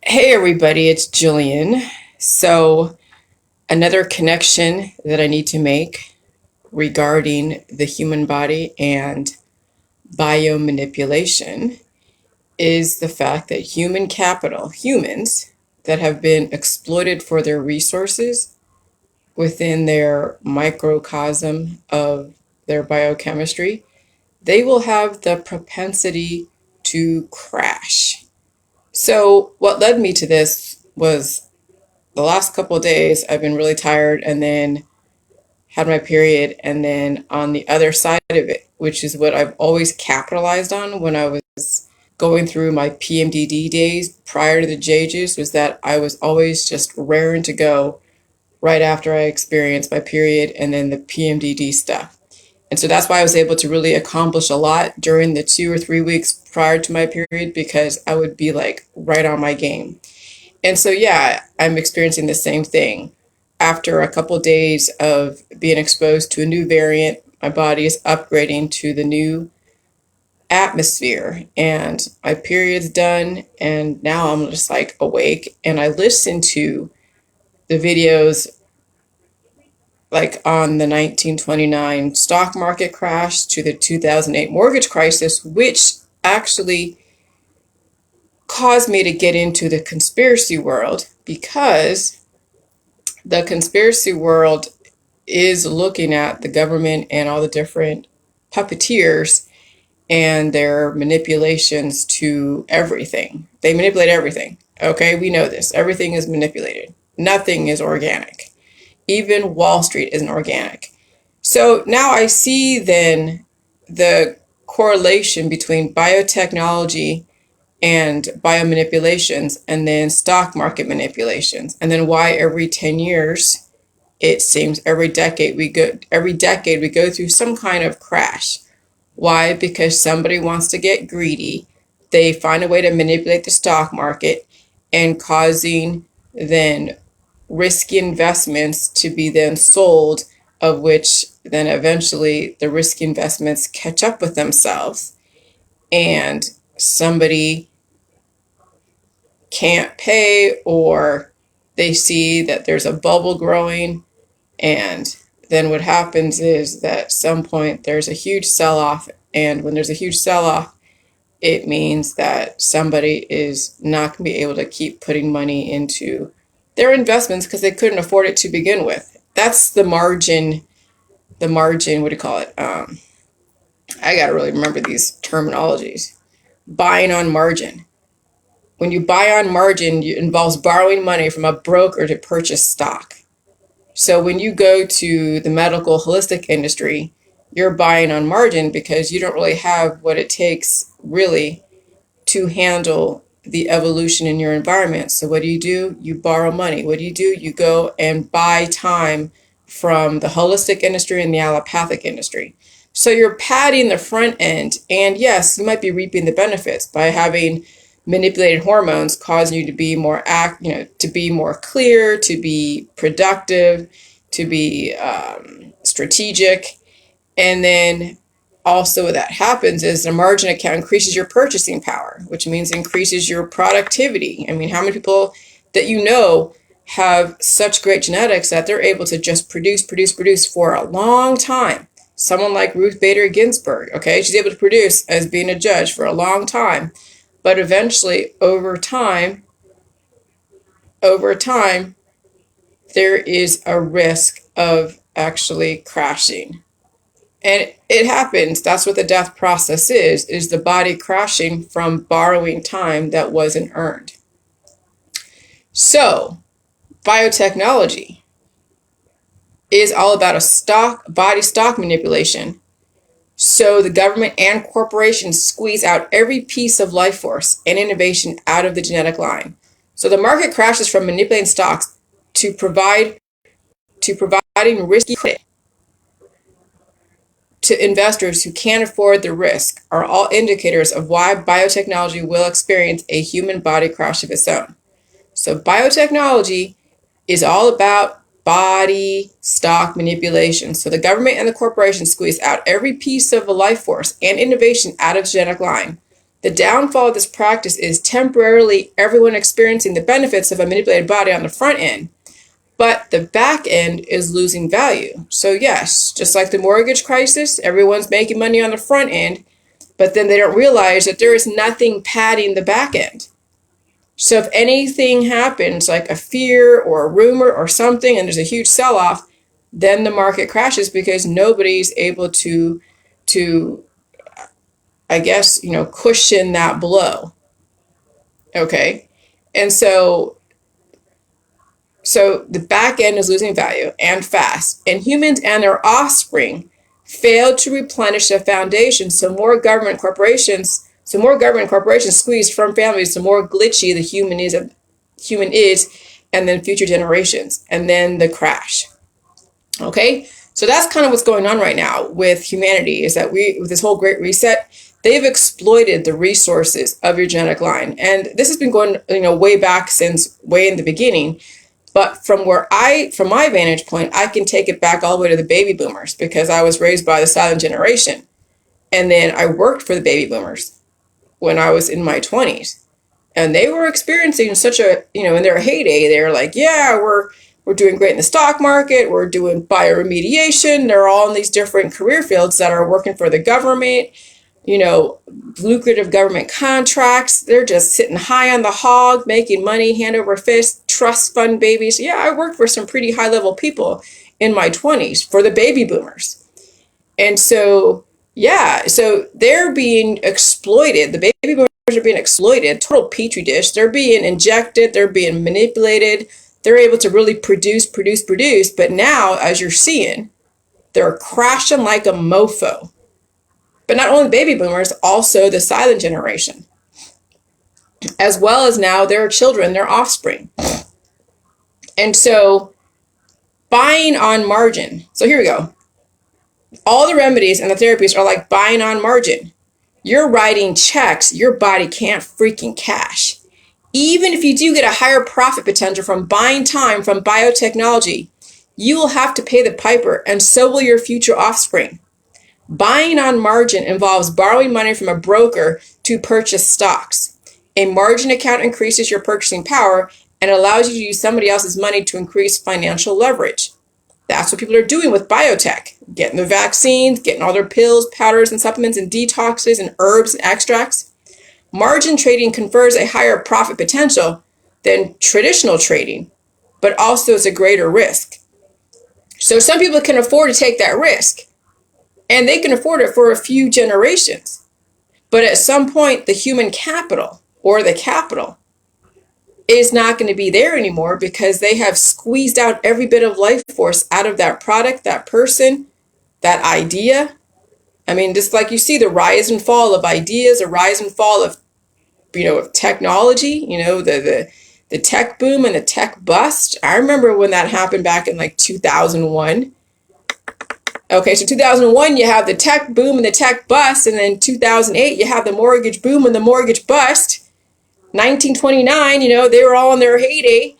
Hey everybody, it's Jillian. So, another connection that I need to make regarding the human body and biomanipulation is the fact that human capital, humans that have been exploited for their resources within their microcosm of their biochemistry, they will have the propensity to crash. So, what led me to this was the last couple of days I've been really tired and then had my period, and then on the other side of it, which is what I've always capitalized on when I was going through my PMDD days prior to the JJs, was that I was always just raring to go right after I experienced my period and then the PMDD stuff. And so that's why I was able to really accomplish a lot during the 2 or 3 weeks prior to my period, because I would be like right on my game. And so, yeah, I'm experiencing the same thing. After a couple of days of being exposed to a new variant, my body is upgrading to the new atmosphere, and my period's done. And now I'm just like awake, and I listen to the videos like on the 1929 stock market crash to the 2008 mortgage crisis, which actually caused me to get into the conspiracy world, because the conspiracy world is looking at the government and all the different puppeteers and their manipulations to everything. They manipulate everything. Okay, we know this. Everything is manipulated. Nothing is organic. Even Wall Street isn't organic. So now I see then the correlation between biotechnology and biomanipulations, and then stock market manipulations, and then why every 10 years it seems every decade we go through some kind of crash. Why? Because somebody wants to get greedy. They find a way to manipulate the stock market and causing then risky investments to be then sold, of which then eventually the risky investments catch up with themselves, and somebody can't pay, or they see that there's a bubble growing, and then what happens is that at some point there's a huge sell-off, and when there's a huge sell-off, it means that somebody is not going to be able to keep putting money into their investments because they couldn't afford it to begin with. That's the margin, what do you call it? I got to really remember these terminologies. Buying on margin. When you buy on margin, it involves borrowing money from a broker to purchase stock. So when you go to the medical holistic industry, you're buying on margin because you don't really have what it takes really to handle the evolution in your environment. So what do? You borrow money. What do? You go and buy time from the holistic industry and the allopathic industry. So you're padding the front end, and yes, you might be reaping the benefits by having manipulated hormones causing you to be to be more clear, to be productive, to be strategic. And then also what that happens is the margin account increases your purchasing power, which means increases your productivity. I mean, how many people that you know have such great genetics that they're able to just produce for a long time? Someone like Ruth Bader Ginsburg, okay, she's able to produce as being a judge for a long time, but eventually over time, there is a risk of actually crashing. And it happens. That's what the death process is the body crashing from borrowing time that wasn't earned. So, biotechnology is all about body stock manipulation. So the government and corporations squeeze out every piece of life force and innovation out of the genetic line. So the market crashes from manipulating stocks to providing risky credit to investors who can't afford the risk, are all indicators of why biotechnology will experience a human body crash of its own. So biotechnology is all about body stock manipulation. So the government and the corporations squeeze out every piece of a life force and innovation out of the genetic line. The downfall of this practice is temporarily everyone experiencing the benefits of a manipulated body on the front end, but the back end is losing value. So yes, just like the mortgage crisis, everyone's making money on the front end, but then they don't realize that there is nothing padding the back end. So if anything happens, like a fear or a rumor or something, and there's a huge sell-off, then the market crashes because nobody's able to I guess, cushion that blow. Okay. And so the back end is losing value and fast. And humans and their offspring failed to replenish the foundation. So more government corporations squeezed from families, the more glitchy the human is, and then future generations, and then the crash. Okay, so that's kind of what's going on right now with humanity, is that with this whole great reset, they've exploited the resources of your genetic line. And this has been going, way back since way in the beginning. But from my vantage point, I can take it back all the way to the baby boomers, because I was raised by the silent generation. And then I worked for the baby boomers when I was in my 20s. And they were experiencing such a, in their heyday, they were like, yeah, we're doing great in the stock market. We're doing bioremediation. They're all in these different career fields that are working for the government, lucrative government contracts. They're just sitting high on the hog, making money, hand over fist, trust fund babies. Yeah, I worked for some pretty high level people in my 20s for the baby boomers. And so, yeah, so they're being exploited. The baby boomers are being exploited, total petri dish. They're being injected, they're being manipulated. They're able to really produce. But now, as you're seeing, they're crashing like a mofo. But not only baby boomers, also the silent generation, as well as now their children, their offspring. And so buying on margin. So here we go. All the remedies and the therapies are like buying on margin. You're writing checks your body can't freaking cash. Even if you do get a higher profit potential from buying time from biotechnology, you will have to pay the piper, and so will your future offspring. Buying on margin involves borrowing money from a broker to purchase stocks. A margin account increases your purchasing power and allows you to use somebody else's money to increase financial leverage. That's what people are doing with biotech, getting the vaccines, getting all their pills, powders, and supplements, and detoxes, and herbs and extracts. Margin trading confers a higher profit potential than traditional trading, but also it's a greater risk. So some people can afford to take that risk, and they can afford it for a few generations. But at some point, the human capital, or the capital, is not going to be there anymore, because they have squeezed out every bit of life force out of that product, that person, that idea. I mean, just like you see the rise and fall of ideas, a rise and fall of of technology, the tech boom and the tech bust. I remember when that happened back in like 2001. Okay, so 2001, you have the tech boom and the tech bust, and then 2008, you have the mortgage boom and the mortgage bust. 1929, they were all in their heyday.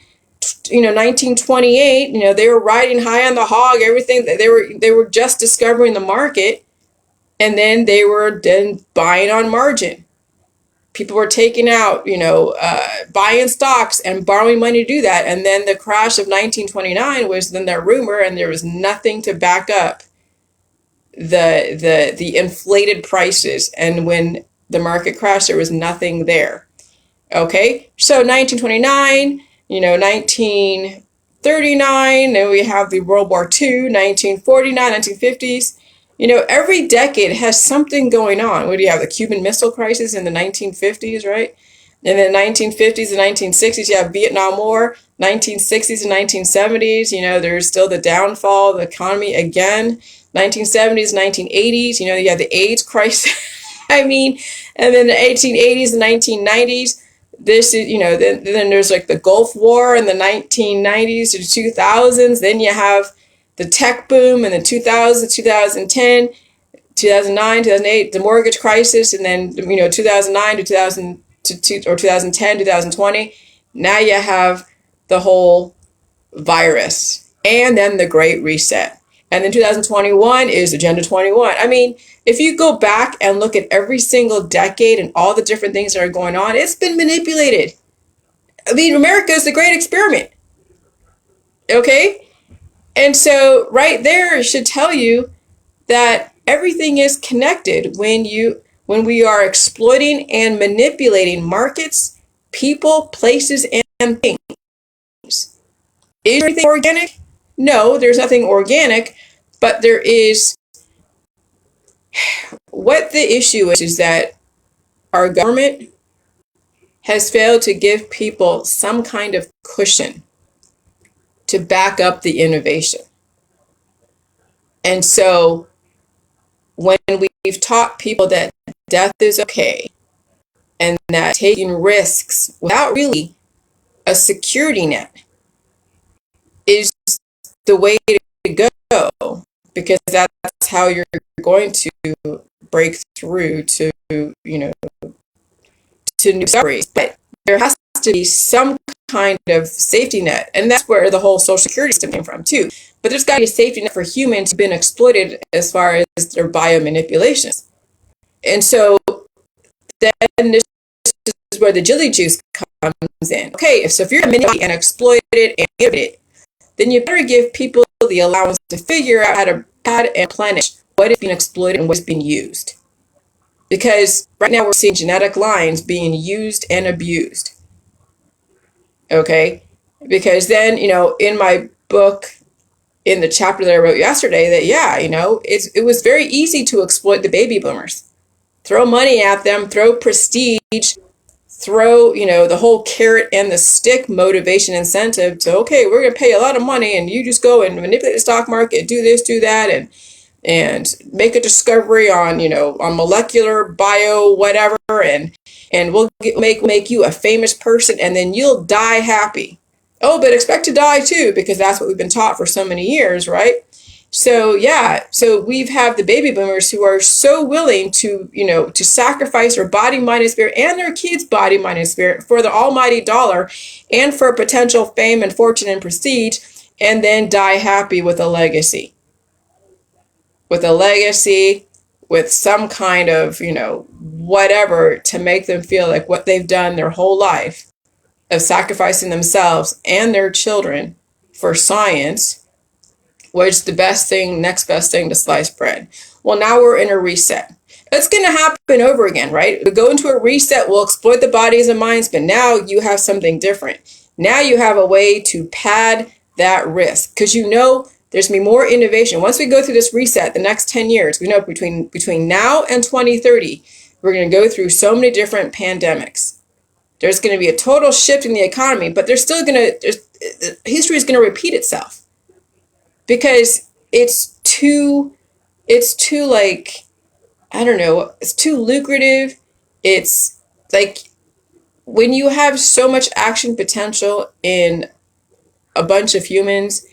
1928, they were riding high on the hog, everything. They were just discovering the market, and then they were then buying on margin. People were taking out, buying stocks and borrowing money to do that. And then the crash of 1929 was then that rumor, and there was nothing to back up the inflated prices. And when the market crashed, there was nothing there. Okay, so 1929, 1939, then we have the World War II, 1949, 1950s. Every decade has something going on. What do you have? The Cuban Missile Crisis in the 1950s, right? In the 1950s and 1960s, you have Vietnam War. 1960s and 1970s, there's still the downfall of the economy again. 1970s, 1980s, you have the AIDS crisis. And then the 1880s and 1990s. This is, then there's like the Gulf War in the 1990s to 2000s. Then you have the tech boom in the 2000s, 2010, 2009, 2008, the mortgage crisis, and then 2009 to 2000 or 2010, 2020. Now you have the whole virus, and then the Great Reset, and then 2021 is Agenda 21. if you go back and look at every single decade and all the different things that are going on, it's been manipulated. I mean, America is the great experiment. Okay? And so right there it should tell you that everything is connected when we are exploiting and manipulating markets, people, places, and things. Is anything organic? No, there's nothing organic, but there is. What the issue is that our government has failed to give people some kind of cushion to back up the innovation. And so when we've taught people that death is okay and that taking risks without really a security net is the way to go, because that's how you're going to break through to, to new discoveries. But there has to be some kind of safety net, and that's where the whole social security system came from too. But there's got to be a safety net for humans who've been exploited as far as their biomanipulations. And so then this is where the jelly juice comes in. Okay, if you're manipulated and exploited and innovated, then you better give people the allowance to figure out how to pad and replenish what is being exploited and what's being used. Because right now we're seeing genetic lines being used and abused. Okay? Because then, in my book, in the chapter that I wrote yesterday, that it was very easy to exploit the baby boomers. Throw money at them, throw prestige, throw, the whole carrot and the stick motivation incentive to, okay, we're going to pay a lot of money and you just go and manipulate the stock market, do this, do that, and make a discovery on, on molecular bio, whatever, and we'll make you a famous person and then you'll die happy. Oh, but expect to die too, because that's what we've been taught for so many years, right? So we've have the baby boomers who are so willing to, to sacrifice their body, mind, and spirit and their kids' body, mind, and spirit for the almighty dollar and for potential fame and fortune and prestige, and then die happy with a legacy. With some kind of, whatever to make them feel like what they've done their whole life of sacrificing themselves and their children for science was the next best thing to sliced bread. Well, now we're in a reset. It's going to happen over again, right? We go into a reset, we'll exploit the bodies and minds, but now you have something different. Now you have a way to pad that risk because there's going to be more innovation. Once we go through this reset, the next 10 years, we know between now and 2030, we're going to go through so many different pandemics. There's going to be a total shift in the economy, but history is going to repeat itself because it's too like, I don't know, it's too lucrative. It's like when you have so much action potential in a bunch of humans,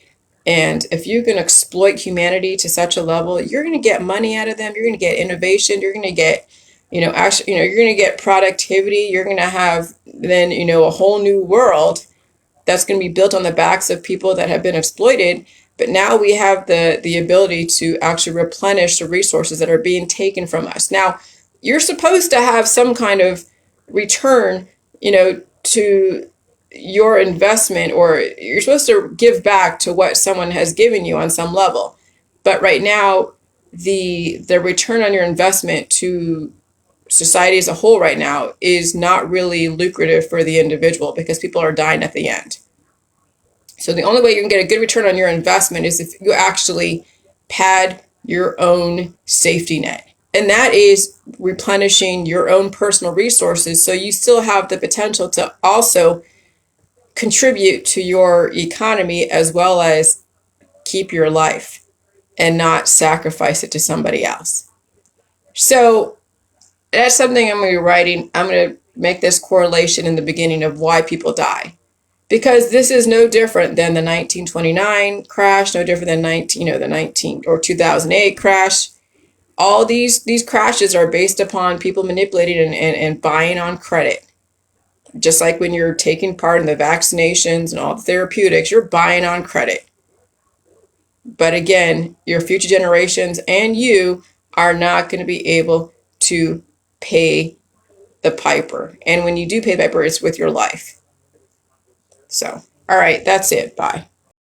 and if you can exploit humanity to such a level, you're going to get money out of them. You're going to get innovation. You're going to get, you're going to get productivity. You're going to have then, a whole new world that's going to be built on the backs of people that have been exploited. But now we have the ability to actually replenish the resources that are being taken from us. Now, you're supposed to have some kind of return, to your investment, or you're supposed to give back to what someone has given you on some level. But right now, the return on your investment to society as a whole right now is not really lucrative for the individual because people are dying at the end. So the only way you can get a good return on your investment is if you actually pad your own safety net. And that is replenishing your own personal resources so you still have the potential to also contribute to your economy as well as keep your life and not sacrifice it to somebody else. So that's something I'm going to be writing. I'm going to make this correlation in the beginning of why people die. Because this is no different than the 1929 crash, no different than the 19 or 2008 crash. All these crashes are based upon people manipulating and buying on credit. Just like when you're taking part in the vaccinations and all the therapeutics, you're buying on credit. But again, your future generations and you are not going to be able to pay the piper. And when you do pay the piper, it's with your life. So, all right, that's it. Bye.